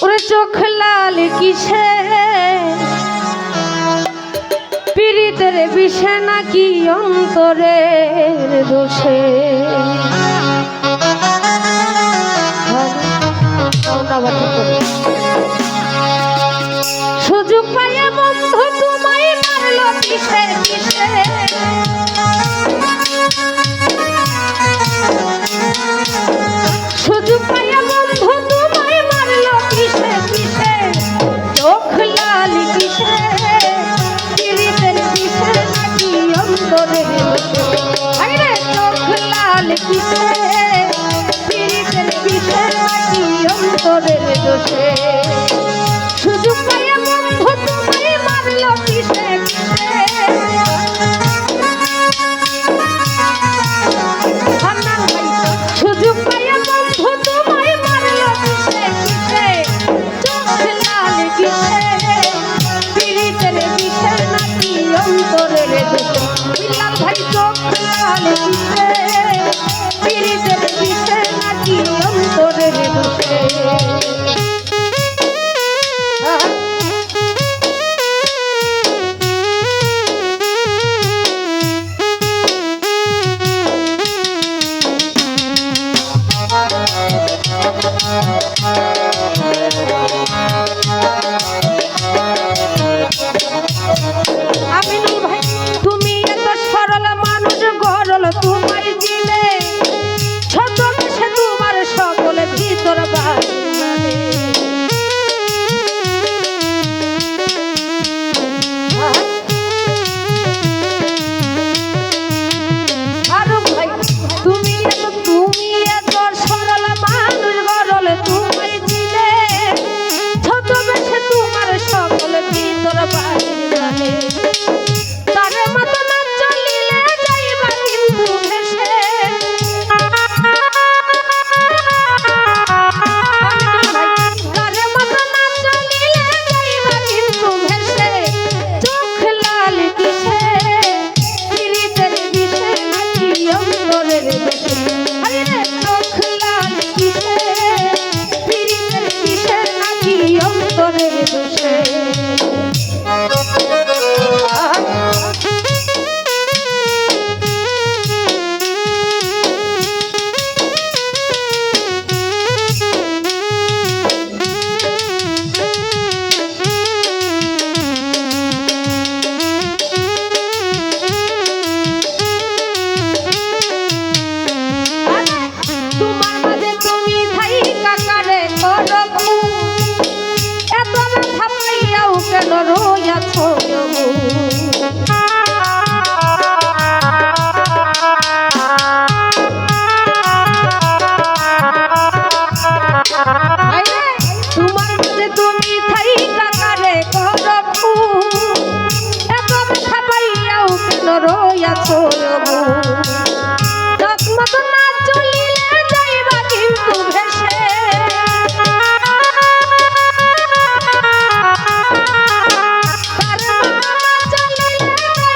ওরে চোখ লাল কিসে পীড়িতের বিষে নাকি অন্তরের দোষে সুযোগ পাইয়া বন্ধু তোমায় মারলো কিসে কিসে সুযোগ পাইয়া বন্ধু তোমায় মারলো কিসে কিসে চোখ লাল কিসে পীড়িতের বিষে নাকি অন্তরের দোষে আরে চোখ লাল কিসে পীড়িতের বিষে নাকি অন্তরের দোষে সুযোগ পাইয়া বন্ধু তোমায় মারলো কিসে কিসে সুযোগ পাইয়া বন্ধু তোমায় মারলো কিসে কিসে চোখ লাল কিসে পীড়িতের বিষে নাকি অন্তরের দোষে বিল্লাল ভাই চোখ লাল কিসে পীড়িতের বিষে নাকি অন্তরের দোষে আমিনুল ভাই তুমি এত সরল মানুষ গরল তোমায় দিলে ছোট সে তোমার সকল ভিতর বাড়ি আরো ভাই তুমি এত সরল মানুষ গরল তোমায় দিলে ছোট সে তোমার সকল ভিতর বাড়ি তার মতো না চলিলে যাইবা কিন্তু ভেসে তার মতো না চলিলে যাইবা কিন্তু ভেসে চোখ লাল কিসে পীড়িতের বিষে নাকি অন্তরের দোষে আরে চোখ লাল কিসে পীড়িতের বিষে নাকি অন্তরের দোষে তোমার মাঝে তুমি থাই কাকারে করো এত মাথা পাইয়াও কেন রইয়াছ তোমার মাঝে তুমি থাই কাকারে করো এত মাথা পাইয়াও কেন রইয়াছ মতো না চলিলে যাইবা কিন্তু ভেসে তার মতো না চলিলে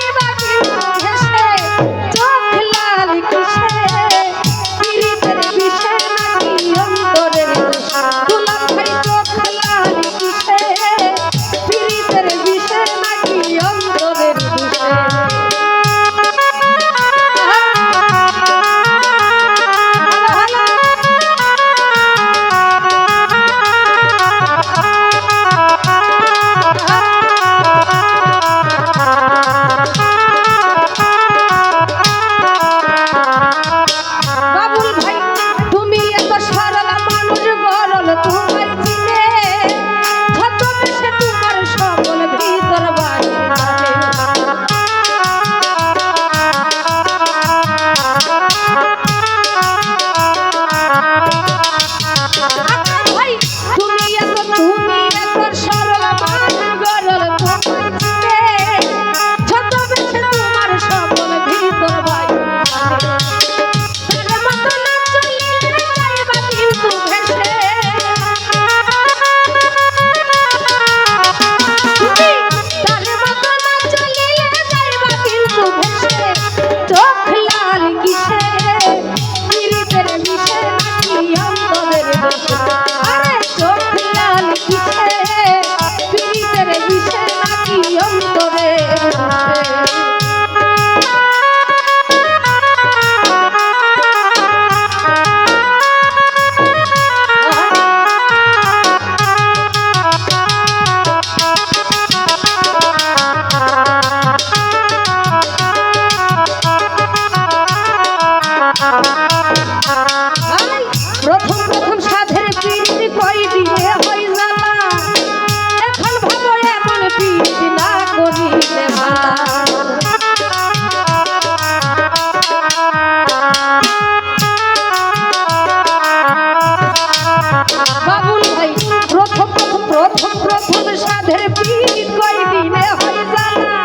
বাবুল ভাই প্রথম প্রথম প্রথম প্রথম সাধের পীড়িত কয়দিনে হয় জানা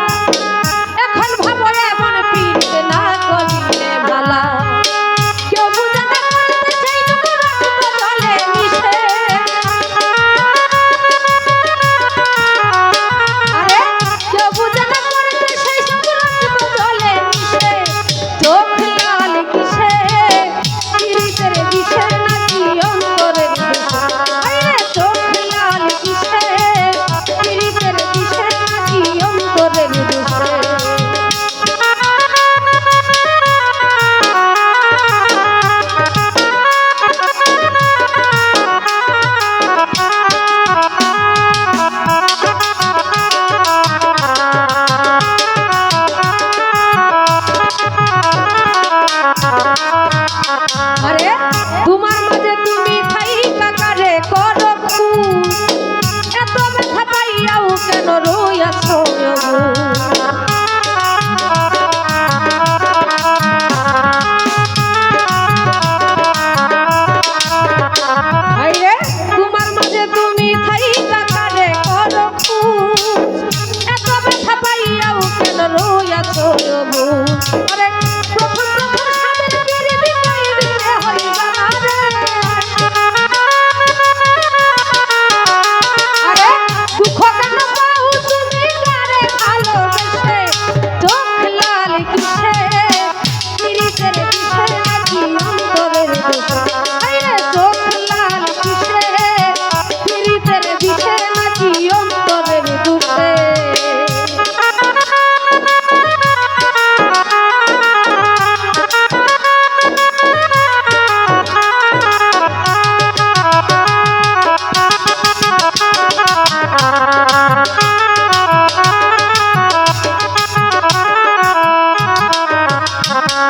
এখন ভাবো এমন পীড়িত না করিলে ভালা কেউ বুঝে না করতে সেই টুকু রক্ত জলে মিশে আরে কেউ বুঝে না করতে সেই টুকু রক্ত জলে মিশে চোখ লাল কিসে পীড়িতের বিষে নাকি অন্তরের আরে চোখ লাল কিসে পীড়িতের বিষে নাকি অন্তরের বিষে আরে তোমার মাঝে তুমি থাইকা কারে করো খুন এত ব্যথা পাইয়াও কেন রইয়াছো আরে তোমার মাঝে তুমি থাইকা কারে করো খুন এত ব্যথা পাইয়াও কেন রইয়াছো আরে প্রথম প্রথম সাদের পিরিতি কয়দিনে হয় জানা রে আরে দুঃখ কেন পাও তুমি কারে ভালোবেসে চোখ লাল কিসে পীড়িতের বিষে নাকি অন্তরের দোষে আরে চোখ লাল কিসে পীড়িতের বিষে নাকি অন্তরের দোষে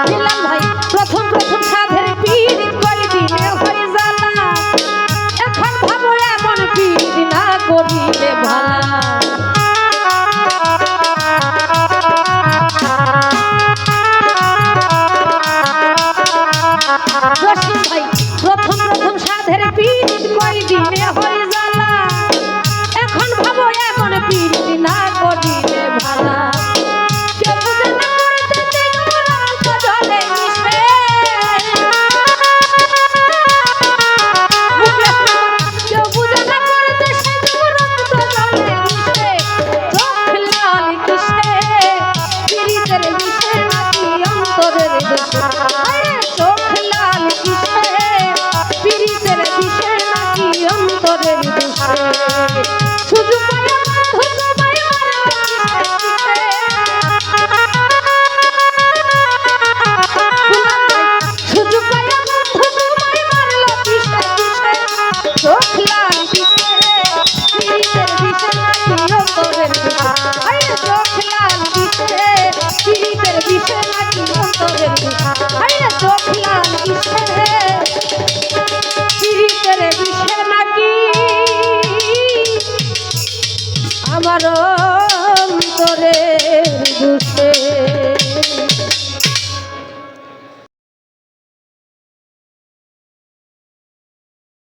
দিলাম ভাই প্রথম প্রথম সাধের পীড়িত কয়দিনে হয় জানা এখন ভাবো এমন পীড়িত না করিলে ভালা জসিম ভাই প্রথম প্রথম সাধের পীড়িত কয়দিনে হয় জানা এখন ভাবো এমন পীড়িত না করিলে ভালা কেউ বুঝে না করতে সেই টুকু রক্ত জলে মিশে কেউ বুঝে না করতে সেই টুকু রক্ত জলে মিশে চোখ লাল কিসে পীড়িতের বিষে নাকি অন্তরের দোষে আরে চোখ লাল কিসে পীড়িতের বিষে নাকি অন্তরের দোষে সুযোগ পাইয়া বন্ধু তোমায় মারলো কিসে সুযোগ পাইয়া বন্ধু তোমায় মারলো কিসে চোখ লাল কিসে পীড়িতের বিষে নাকি অন্তরের দোষে আরে চোখ লাল কিসে পীড়িতের বিষে নাকি অন্তরের দোষে আরে চোখ লাল কিসে পীড়িতের বিষে নাকি আমার অন্তরে